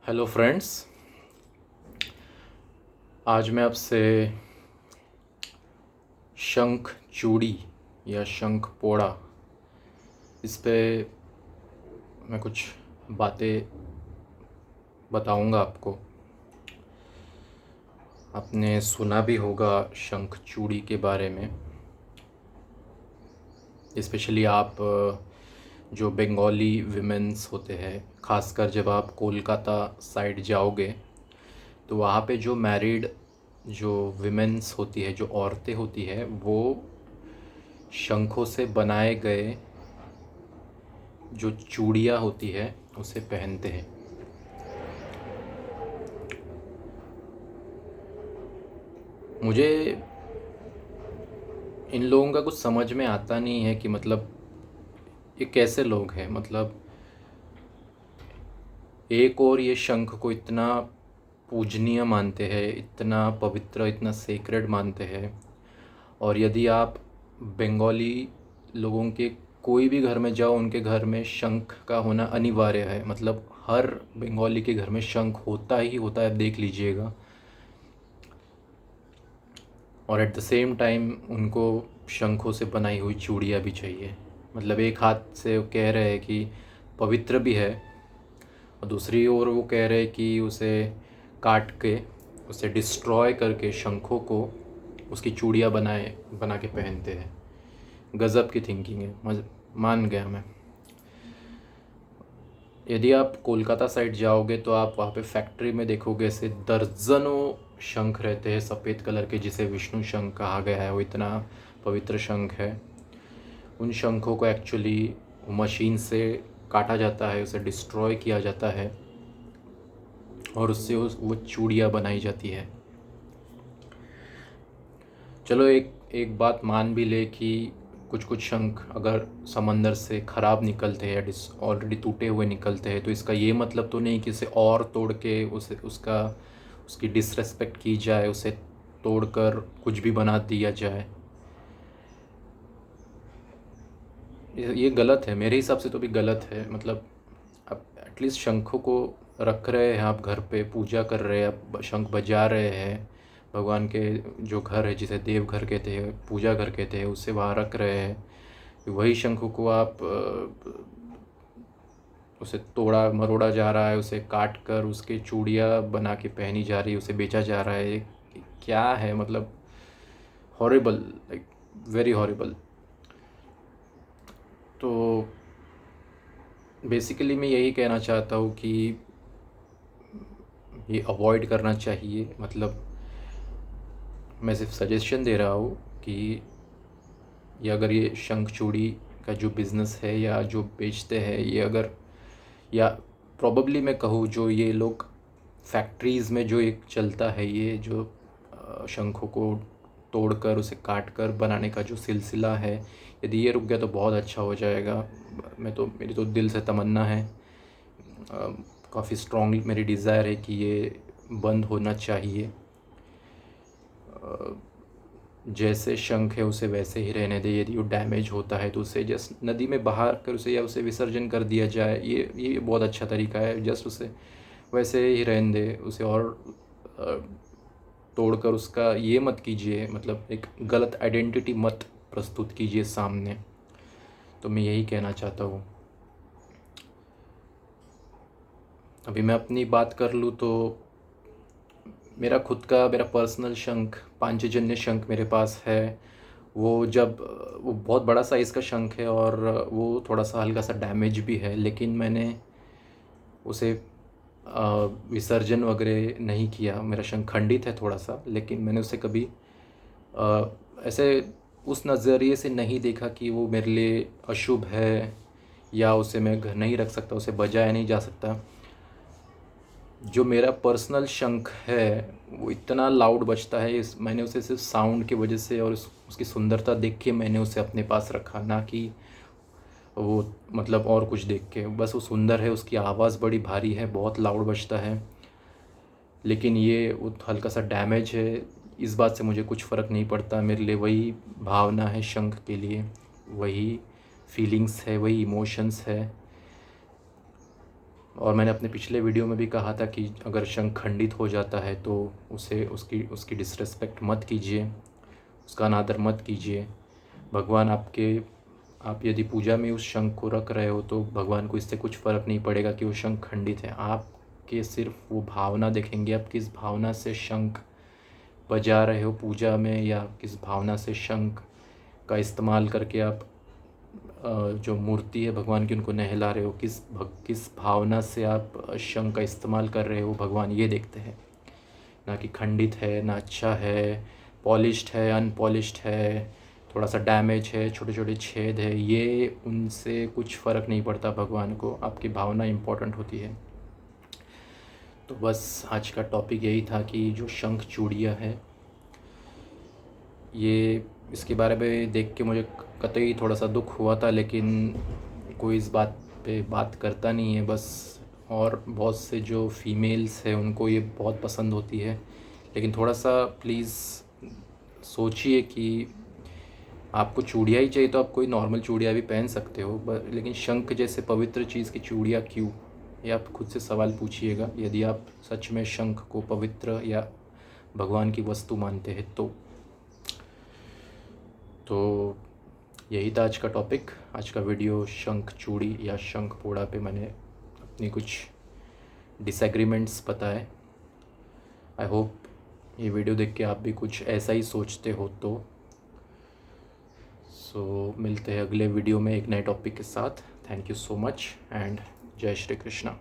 Hello friends. आज मैं आपसे शंख चूड़ी या शंख पोड़ा इस पे मैं कुछ बातें बताऊंगा आपको। आपने सुना भी होगा शंख चूड़ी के बारे में। स्पेशली आप जो बंगाली विमेंस होते हैं, ख़ासकर जब आप कोलकाता साइड जाओगे तो वहाँ पे जो मैरिड जो विमेंस होती है, जो औरतें होती है, वो शंखों से बनाए गए जो चूड़ियाँ होती है उसे पहनते हैं। मुझे इन लोगों का कुछ समझ में आता नहीं है कि मतलब ये कैसे लोग हैं। मतलब एक और ये शंख को इतना पूजनीय मानते हैं, इतना पवित्र, इतना सेक्रेड मानते हैं। और यदि आप बंगाली लोगों के कोई भी घर में जाओ, उनके घर में शंख का होना अनिवार्य है। मतलब हर बंगाली के घर में शंख होता ही होता है, देख लीजिएगा। और एट द सेम टाइम उनको शंखों से बनाई हुई चूड़ियाँ भी चाहिए। मतलब एक हाथ से वो कह रहे हैं कि पवित्र भी है, और दूसरी ओर वो कह रहे हैं कि उसे काट के, उसे डिस्ट्रॉय करके शंखों को उसकी चूड़ियाँ बना के पहनते हैं। गज़ब की थिंकिंग है, मान गया मैं। यदि आप कोलकाता साइड जाओगे तो आप वहाँ पे फैक्ट्री में देखोगे ऐसे दर्जनों शंख रहते हैं सफ़ेद कलर के, जिसे विष्णु शंख कहा गया है। वो इतना पवित्र शंख है। उन शंखों को एक्चुअली मशीन से काटा जाता है, उसे डिस्ट्रॉय किया जाता है और उससे वो चूड़ियाँ बनाई जाती है। चलो एक एक बात मान भी ले कि कुछ कुछ शंख अगर समंदर से ख़राब निकलते हैं या ऑलरेडी टूटे हुए निकलते हैं, तो इसका ये मतलब तो नहीं कि उसे और तोड़ के उसकी डिसरेस्पेक्ट की जाए, उसे तोड़कर कुछ भी बना दिया जाए। ये गलत है, मेरे हिसाब से तो भी गलत है। मतलब आप एटलीस्ट शंखों को रख रहे हैं, आप घर पे पूजा कर रहे हैं, आप शंख बजा रहे हैं, भगवान के जो घर है, जिसे देवघर कहते हैं, पूजा घर कहते हैं, उसे वहाँ रख रहे हैं। वही शंखों को आप उसे तोड़ा मरोड़ा जा रहा है, उसे काट कर उसके चूड़ियाँ बना के पहनी जा रही है, उसे बेचा जा रहा है। ये क्या है? मतलब हॉरिबल, लाइक वेरी हॉरिबल। तो बेसिकली मैं यही कहना चाहता हूँ कि ये अवॉइड करना चाहिए। मतलब मैं सिर्फ सजेशन दे रहा हूँ कि ये अगर ये शंख चूड़ी का जो बिज़नेस है या जो बेचते हैं, ये अगर, या प्रॉबली मैं कहूँ जो ये लोग फैक्ट्रीज़ में जो एक चलता है, ये जो शंखों को तोड़कर उसे काट कर बनाने का जो सिलसिला है, यदि ये रुक गया तो बहुत अच्छा हो जाएगा। मेरी तो दिल से तमन्ना है, काफ़ी स्ट्रॉन्गली मेरी डिज़ायर है कि ये बंद होना चाहिए। जैसे शंख है उसे वैसे ही रहने दे। यदि वो डैमेज होता है तो उसे जस्ट नदी में बहा कर उसे, या उसे विसर्जन कर दिया जाए। ये बहुत अच्छा तरीका है। जस्ट उसे वैसे ही रहने दे, उसे और तोड़कर उसका ये मत कीजिए, मतलब एक गलत आइडेंटिटी मत प्रस्तुत कीजिए सामने। तो मैं यही कहना चाहता हूँ। अभी मैं अपनी बात कर लूँ तो मेरा पर्सनल शंख, पांचजन्य शंख मेरे पास है। वो बहुत बड़ा साइज़ का शंख है और वो थोड़ा सा हल्का सा डैमेज भी है, लेकिन मैंने उसे विसर्जन वगैरह नहीं किया। मेरा शंख खंडित है थोड़ा सा, लेकिन मैंने उसे कभी ऐसे उस नज़रिए से नहीं देखा कि वो मेरे लिए अशुभ है या उसे मैं घर नहीं रख सकता, उसे बजाया नहीं जा सकता। जो मेरा पर्सनल शंख है वो इतना लाउड बजता है, मैंने उसे सिर्फ साउंड की वजह से और उसकी सुंदरता देख के मैंने उसे अपने पास रखा, ना कि वो मतलब और कुछ देख के। बस वो सुंदर है, उसकी आवाज़ बड़ी भारी है, बहुत लाउड बजता है, लेकिन ये वो हल्का सा डैमेज है। इस बात से मुझे कुछ फ़र्क नहीं पड़ता। मेरे लिए वही भावना है शंख के लिए, वही फीलिंग्स है, वही इमोशंस है। और मैंने अपने पिछले वीडियो में भी कहा था कि अगर शंख खंडित हो जाता है तो उसे उसकी डिसरेस्पेक्ट मत कीजिए, उसका अनादर मत कीजिए। भगवान आप यदि पूजा में उस शंख को रख रहे हो तो भगवान को इससे कुछ फ़र्क नहीं पड़ेगा कि वो शंख खंडित है। आपके सिर्फ वो भावना देखेंगे, आप किस भावना से शंख बजा रहे हो पूजा में, या किस भावना से शंख का इस्तेमाल करके आप जो मूर्ति है भगवान की उनको नहला रहे हो, किस भावना से आप शंख का इस्तेमाल कर रहे हो, भगवान ये देखते हैं। ना कि खंडित है, ना अच्छा है, पॉलिश्ड है, अनपॉलिश्ड है, थोड़ा सा डैमेज है, छोटे छोटे छेद है, ये उनसे कुछ फ़र्क नहीं पड़ता भगवान को। आपकी भावना इम्पोर्टेंट होती है। तो बस आज का टॉपिक यही था कि जो शंख चूड़ियाँ है, ये इसके बारे में देख के मुझे कतई थोड़ा सा दुख हुआ था, लेकिन कोई इस बात पे बात करता नहीं है बस। और बहुत से जो फीमेल्स हैं उनको ये बहुत पसंद होती है, लेकिन थोड़ा सा प्लीज़ सोचिए कि आपको चूड़ियाँ ही चाहिए तो आप कोई नॉर्मल चूड़ियाँ भी पहन सकते हो, लेकिन शंख जैसे पवित्र चीज़ की चूड़ियाँ क्यों? ये आप खुद से सवाल पूछिएगा, यदि आप सच में शंख को पवित्र या भगवान की वस्तु मानते हैं तो यही था आज का टॉपिक। आज का वीडियो शंख चूड़ी या शंख पोड़ा पे मैंने अपनी कुछ डिसएग्रीमेंट्स बताए। आई होप ये वीडियो देख के आप भी कुछ ऐसा ही सोचते हो। तो मिलते हैं अगले वीडियो में एक नए टॉपिक के साथ। Thank you so much and जय श्री कृष्णा।